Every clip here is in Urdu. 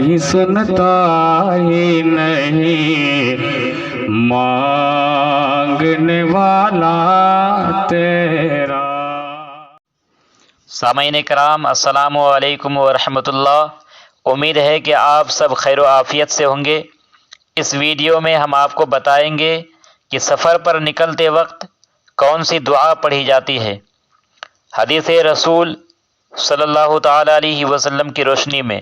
نہیں سنتا ہی نہیں مانگنے والا تیرا۔ سامعین کرام، السلام علیکم ورحمۃ اللہ۔ امید ہے کہ آپ سب خیر و عافیت سے ہوں گے۔ اس ویڈیو میں ہم آپ کو بتائیں گے کہ سفر پر نکلتے وقت کون سی دعا پڑھی جاتی ہے۔ حدیث رسول صلی اللہ تعالی علیہ وسلم کی روشنی میں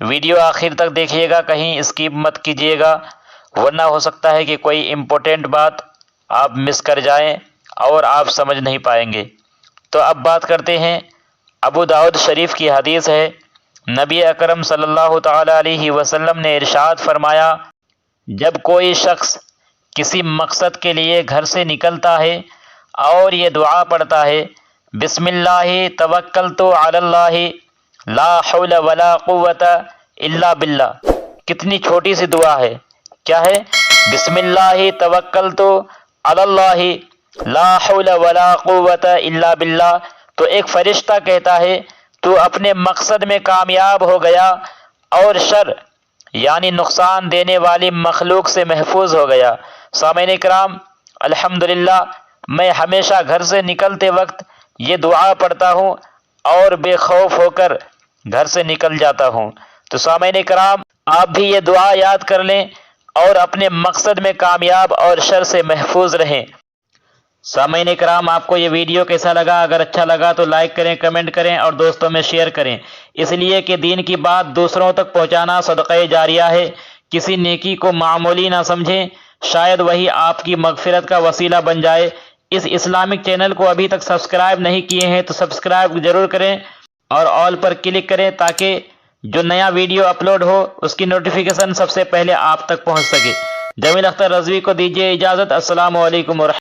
ویڈیو آخر تک دیکھیے گا، کہیں اسکپ مت کیجیے گا، ورنہ ہو سکتا ہے کہ کوئی امپورٹنٹ بات آپ مس کر جائیں اور آپ سمجھ نہیں پائیں گے۔ تو اب بات کرتے ہیں۔ ابو داؤد شریف کی حدیث ہے، نبی اکرم صلی اللہ تعالی علیہ وسلم نے ارشاد فرمایا، جب کوئی شخص کسی مقصد کے لیے گھر سے نکلتا ہے اور یہ دعا پڑھتا ہے، بسم اللہ توکلت علی اللہ لا حول ولا قوت الا باللہ۔ کتنی چھوٹی سی دعا ہے، کیا ہے؟ بسم اللہ توکلت علی اللہ لا حول ولا قوت الا باللہ۔ تو ایک فرشتہ کہتا ہے تو اپنے مقصد میں کامیاب ہو گیا اور شر یعنی نقصان دینے والی مخلوق سے محفوظ ہو گیا۔ سامعین کرام، الحمدللہ میں ہمیشہ گھر سے نکلتے وقت یہ دعا پڑھتا ہوں اور بے خوف ہو کر گھر سے نکل جاتا ہوں۔ تو سامعین کرام، آپ بھی یہ دعا یاد کر لیں اور اپنے مقصد میں کامیاب اور شر سے محفوظ رہیں۔ سامعین کرام، آپ کو یہ ویڈیو کیسا لگا؟ اگر اچھا لگا تو لائک کریں، کمنٹ کریں اور دوستوں میں شیئر کریں، اس لیے کہ دین کی بات دوسروں تک پہنچانا صدقہ جاریہ ہے۔ کسی نیکی کو معمولی نہ سمجھیں، شاید وہی آپ کی مغفرت کا وسیلہ بن جائے۔ اس اسلامک چینل کو ابھی تک سبسکرائب نہیں کیے ہیں تو سبسکرائب ضرور کریں اور آل پر کلک کریں تاکہ جو نیا ویڈیو اپلوڈ ہو اس کی نوٹیفیکیشن سب سے پہلے آپ تک پہنچ سکے۔ جمیل اختر رضوی کو دیجیے اجازت۔ السلام علیکم ورحمۃ اللہ۔